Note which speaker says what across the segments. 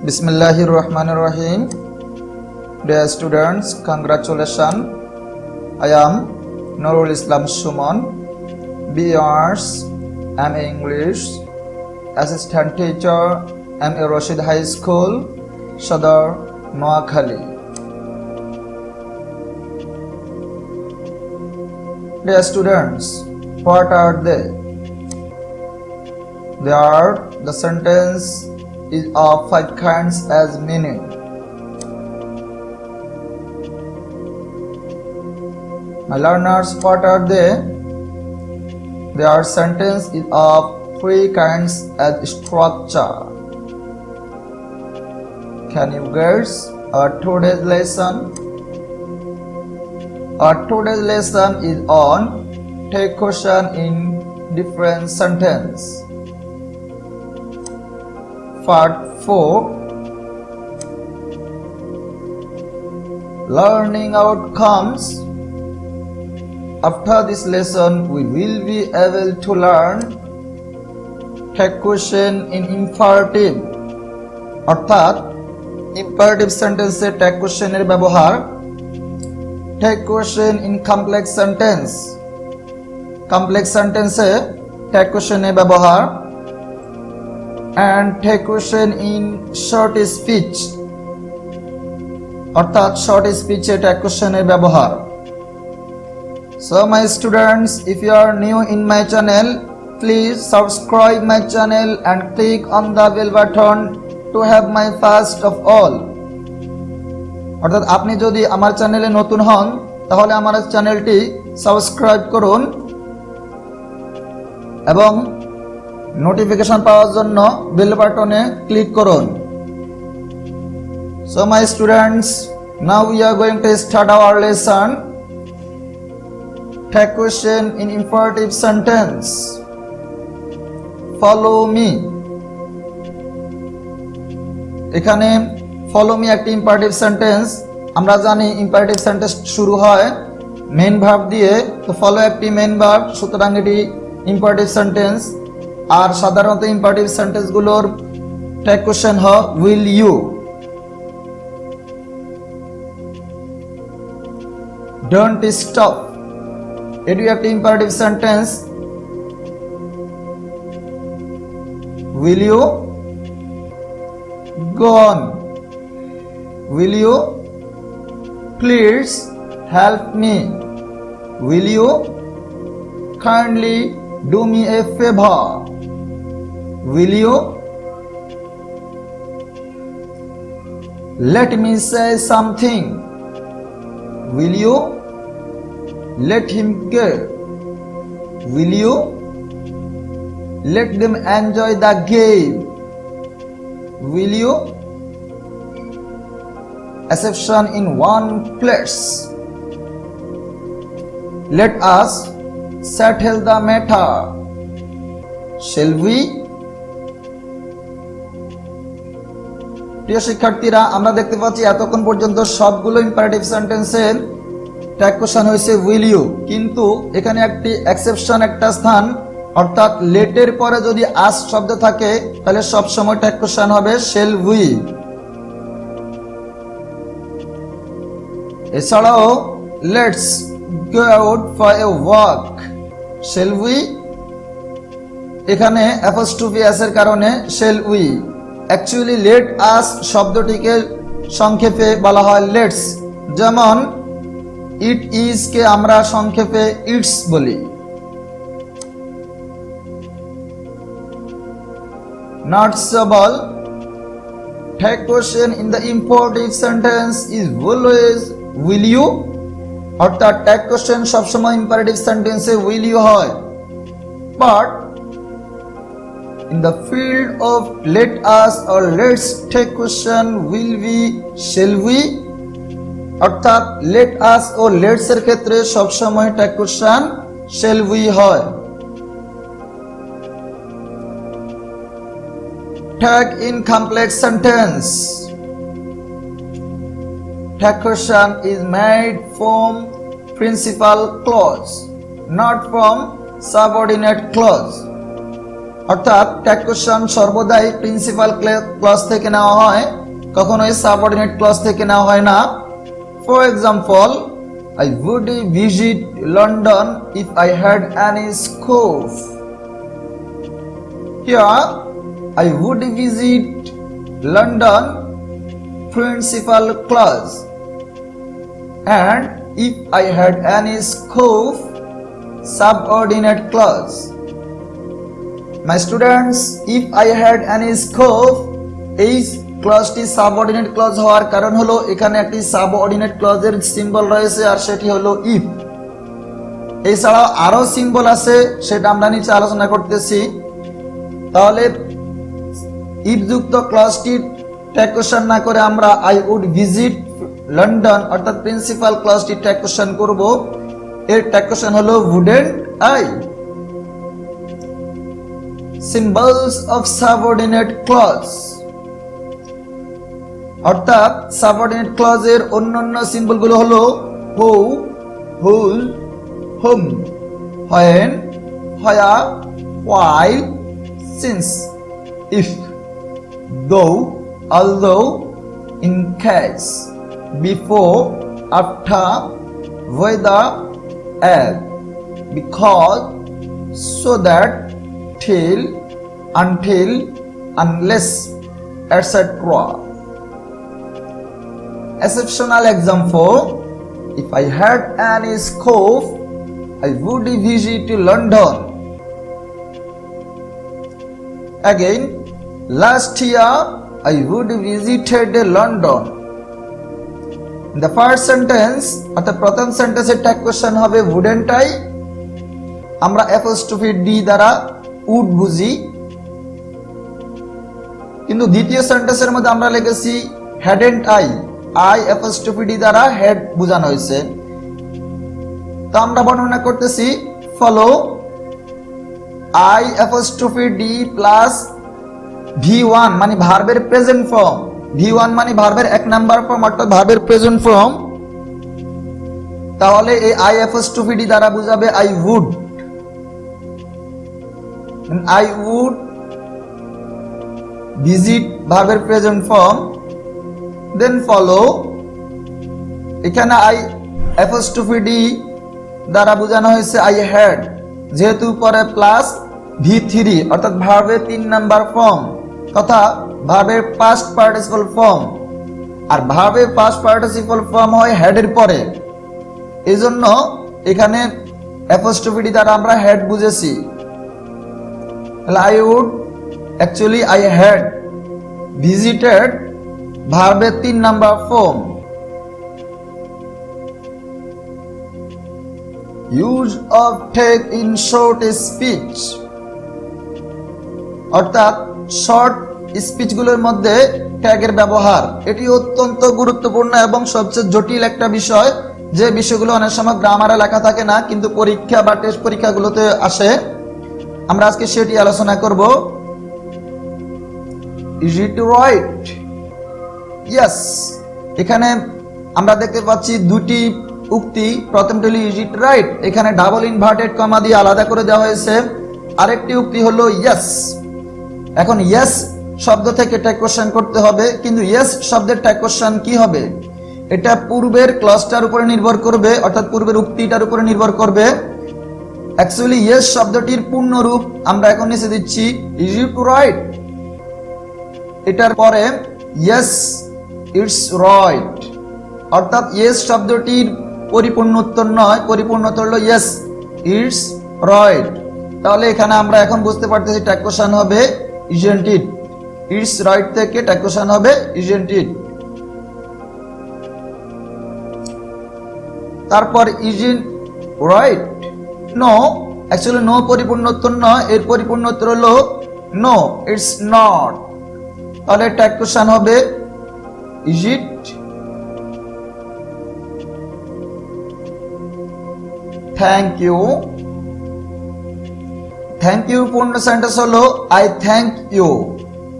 Speaker 1: Bismillahirrahmanirrahim. Dear students, congratulations. I am Nurul Islam Suman, BArs, MA English, Assistant Teacher, MA Rashid High School, Sadar, Noakhali. Dear students, what are they? They are the sentence is of 5 kinds as meaning. My learners, what are they? They are sentence is of 3 kinds as structure. Can you guess our today's lesson? Our today's lesson is on take question in different sentence. Part 4, Learning Outcomes. After this lesson, we will be able to learn take question in imperative. অর্থাৎ imperative sentence এ take question এর ব্যবহার, take question in complex sentence, complex sentence A take question এর ব্যবহার, and take question in short speech অর্থাৎ short speech এ take question এর ব্যবহার. So my students, if you are new in my channel, please subscribe my channel and click on the bell button to have my first of all. অর্থাৎ আপনি যদি আমার চ্যানেলে নতুন হন তাহলে আমার চ্যানেলটি সাবস্ক্রাইব করুন এবং নোটিফিকেশন পাওয়ার জন্য বেল বাটনে ক্লিক করুন. So my students, now we are going to start our lesson. Take question in imperative sentence. Follow me. এখানে follow me একটি imperative sentence. আমরা জানি imperative sentence শুরু হয় মেইন ভার্ব দিয়ে, তো follow একটি মেইন ভার্ব, সুতরাং এটি imperative sentence. আর সাধারণত ইম্পারেটিভ সেন্টেন্স গুলোর টেক কোশ্চেন হয় উইল ইউ। ডোন্ট স্টপ, এটি একটি imperative sentence. Will you go on, will you please help me, will you kindly do me a favor, will you let me say something, will you let him go, will you let them enjoy the game, will you exception in one place, let us settle the matter, shall we? প্রিয় শিক্ষার্থীরা, আমরা দেখতে পাচ্ছি এতক্ষণ পর্যন্ত সবগুলো imperative সেন্টেন্সের take question হয়েছে উইল ইউ, কিন্তু এখানে একটি এক্সেপশন, একটা স্থান, অর্থাৎ লেটের পরে যদি আস শব্দ থাকে তাহলে সব সময় টেক কোশ্চেন হবে shall we। এছাড়াও let's go out for a walk, shall we? এখানে অ্যাপোস্ট্রফি এস এর কারণে shall we। Actually let us শব্দটিকে সংক্ষেপে বলা হয় লেটস, যেমন ইট ইজ কে আমরা সংক্ষেপে ইটস বলি। Noticeable, tag question in the imperative sentence is always will you, অর্থাৎ টেক কোশ্চেন সবসময় ইম্পারেটিভ সেন্টেন্সে উইল ইউ হয়, but in the field of let us or let's take question will we, shall we, অর্থাৎ let us O let's এর ক্ষেত্রে সবসময় take question shall we হয়। Take in complex sentence. Take question is made from principal clause, not from subordinate clause. অর্থাৎ tag question সর্বদাই principal clause থেকে নেওয়া হয়, কখনোই সাবঅর্ডিনেট ক্লজ থেকে নেওয়া হয় না। For example, I would visit London if I had any scope. Here, I would visit London principal clause, and if I had any scope subordinate clause. My students, if I had any scope, এই ক্লজটি subordinate clause হওয়ার কারণ হলো এখানে একটি subordinate ক্লজের symbol রয়েছে, আর সেটি হলো if. এছাড়াও আরো সিম্বল আছে, সেটা আমরা নিচে আলোচনা করতেছি। তাহলে ইফ যুক্ত ক্লজটির ট্যাগ কোশ্চেন না করে আমরা আই উড ভিজিট লন্ডন অর্থাৎ প্রিন্সিপাল ক্লজটি ট্যাগ কোশ্চেন করব। এর ট্যাগ কোশ্চেন হলো wouldn't I। Symbols of subordinate clause, অর্থাৎ সাবঅর্ডিনেট ক্লজের অন্যান্য সিম্বলগুলো হলো হু, হুল, হুম, when, where, while, since, if, though, although, in case, before, after, whether, as, because, so that, till, until, unless, etc. Exceptional example, if I had any scope, I would visit London. Again, last year I would visited London. In the first sentence, অর্থাৎ প্রথম সেন্টেন্সের tag question হবে wouldn't I। আমরা apostrophe d দ্বারা would বুঝি, কিন্তু দ্বিতীয় সেন্টেন্সের মধ্যে আমরা লিখেছি hadn't I, I apostrophe d দ্বারা হেড বোঝানো হয়েছে। তো আমরা বর্ণনা করতেছি follow I apostrophe D plus V1 মানে ভার্বের প্রেজেন্ট ফর্ম, V1 মানে ভার্বের এক নাম্বার ফর্ম অর্থাৎ ভার্বের প্রেজেন্ট ফর্ম। তাহলে এই আই অ্যাপোস্ট্রফি ডি দ্বারা বোঝাবে I would, I would visit ভার্বের প্রেজেন্ট ফর্ম। দেন ফলো, এখানে আই অ্যাপোস্ট্রফি ডি দ্বারা বোঝানো হয়েছে আই হ্যাড, যেহেতু পরে প্লাস V3 অর্থাৎ ভার্বের 3 নাম্বার ফর্ম তথা ভার্বের পাস্ট পার্টিসিপল ফর্ম, আর ভার্বের পাস্ট পার্টিসিপল ফর্ম হয় হ্যাড এর পরে। এজন্য এখানে অ্যাপোস্ট্রফি ডি দ্বারা আমরা হ্যাড বুঝেছি। I would, actually I had visited ভার্বের 3 number form. Use of tag in short speech, অর্থাৎ শর্ট স্পিচগুলোর মধ্যে ট্যাগের ব্যবহার, এটি অত্যন্ত গুরুত্বপূর্ণ এবং সবচেয়ে জটিল একটা বিষয়, যে বিষয়গুলো অনেক সময় গ্রামারে লেখা থাকে না কিন্তু পরীক্ষা বা টেস্ট পরীক্ষাগুলোতে আসে। আমরা আজকে সেটি আলোচনা করব। Is it right? Yes, এখানে আমরা দেখতে পাচ্ছি দুটি উক্তি। প্রথমটি হলো is it right, এখানে ডাবল ইনভার্টেড কমা দিয়ে আলাদা করে দেওয়া হয়েছে। আরেকটি উক্তি হলো yes। এখন yes শব্দ থেকে ট্যাগ কোশ্চেন করতে হবে, কিন্তু yes শব্দের ট্যাগ কোশ্চেন কি হবে এটা পূর্বের ক্লজটার উপরে নির্ভর করবে, অর্থাৎ পূর্বের উক্তিটার উপরে নির্ভর করবে। অ্যাকচুয়ালি ইয়েস শব্দটির পূর্ণ রূপ আমরা এখন নিচে দিচ্ছি ইজ ইট রাইট, এটার পরে ইয়েস ইটস রাইট, অর্থাৎ ইয়েস শব্দটির পরিপূর্ণ উত্তর নয়, পরিপূর্ণ উত্তর হলো ইয়েস ইটস রাইট। তাহলে এখানে আমরা এখন বুঝতে পারতেছি ট্যাগ কোশ্চেন হবে ইজন্ট ইট, ইটস রাইট থেকে ট্যাগ কোশ্চেন হবে ইজন্ট ইট। তারপর isn't right, no, actually no পরিপূর্ণ উত্তর নয়, এর পরিপূর্ণ উত্তর হলো নো ইটস নট। তাহলে ট্যাগ কোশ্চেন হবে is it. Thank you, thank you পূর্ণ সেন্টেন্স হলো আই থ্যাংক ইউ।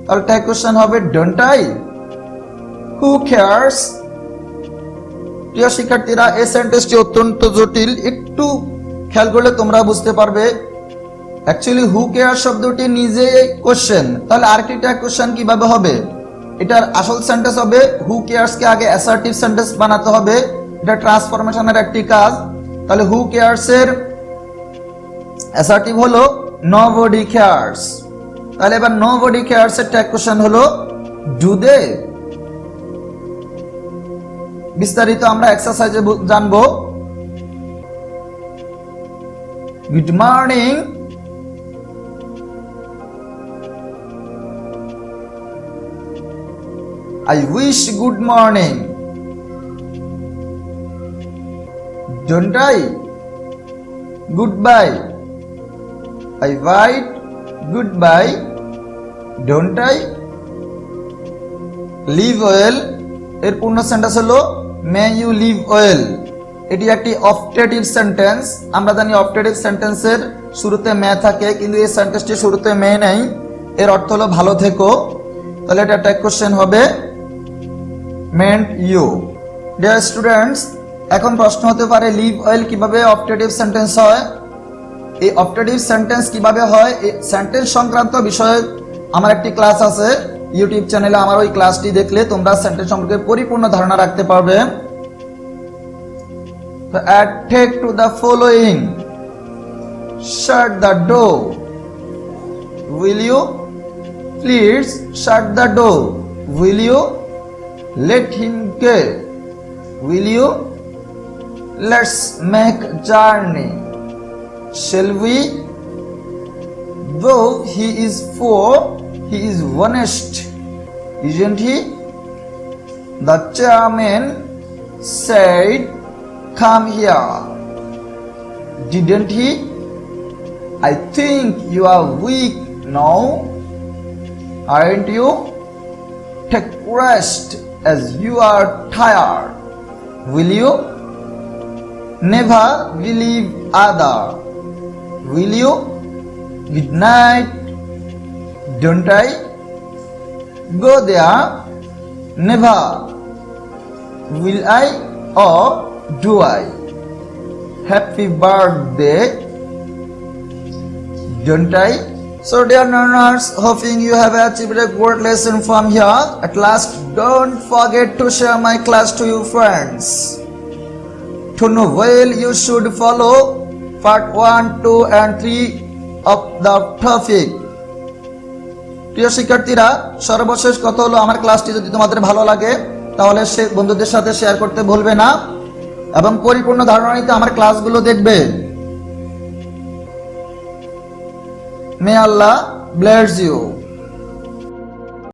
Speaker 1: তাহলে ট্যাগ কোশ্চেন হবে ডোন্ট আই। Who cares. প্রিয় শিক্ষার্থীরা, এই সেন্টেন্সটি অত্যন্ত জটিল, একটু খেয়াল করলে তোমরা বুঝতে পারবে। অ্যাকচুয়ালি হু কেয়ার শব্দটি নিজেই কোশ্চেন, তাহলে আরেকটি ট্যাগ কোশ্চেন কিভাবে হবে? এটার আসল সেন্টেন্স হবে হু কেয়ার্স কে আগে অ্যাসার্টিভ সেন্টেন্স বানাতে হবে, এটা ট্রান্সফরমেশনের একটি কাজ। তাহলে হু কেয়ার্স এর অ্যাসার্টিভ হলো নোবডি কেয়ার্স। তাহলে এবার নোবডি কেয়ার্স এর ট্যাগ কোশ্চেন হলো ডু দে। বিস্তারিত আমরা এক্সারসাইজে জানবো। Good morning, I wish good morning. Don't I? Goodbye. I write goodbye. Don't I? Live well এর পূর্ণ সেন্টেন্স হলো মে ইউ লিভ ওয়েল। এটি একটি অপটেটিভ সেন্টেন্স। আমরা জানি অপটেটিভ সেন্টেন্সের শুরুতে মে থাকে, কিন্তু এই সেন্টেন্সটি শুরুতে মে নেই। এর অর্থ হলো ভালো থেকো। তাহলে এটা ট্যাগ কোশ্চেন হবে মেন্ট ইউ। ডিয়ার স্টুডেন্টস, এখন প্রশ্ন হতে পারে লিভ ওয়েল কিভাবে অপটেটিভ সেন্টেন্স হয়। এই অপটেটিভ সেন্টেন্স কিভাবে হয় এই সেন্টেন্স সংক্রান্ত বিষয়ে আমার একটি ক্লাস আছে ইউটিউব চ্যানেলে। আমার ওই ক্লাসটি দেখলে তোমরা সেন্টেন্স সম্পর্কে পরিপূর্ণ ধারণা রাখতে পারবে। তো add tag to the following, shut the door, will you, please shut the door, will you, let him go, will you, let's make journey, shall we, though he is poor he is honest, isn't he, the chairman said come here, didn't he, I think you are weak now, aren't you, take rest as you are tired, will you, never believe other, will you, good night, don't I, go there, never, will I or do I, happy birthday, don't I. So dear learners, hoping you have achieved a good lesson from here. At last, don't forget to share my class to your friends. To know well, you should follow part 1, 2 and 3 of the topic. প্রিয় শিক্ষার্থীরা, সর্বশেষ কথা হলো আমার ক্লাসটি যদি তোমাদের ভালো লাগে তাহলে সে বন্ধুদের সাথে শেয়ার করতে ভুলবে না এবং পরিপূর্ণ ধারণা নিতে আমার ক্লাসগুলো দেখবে। May Allah bless you.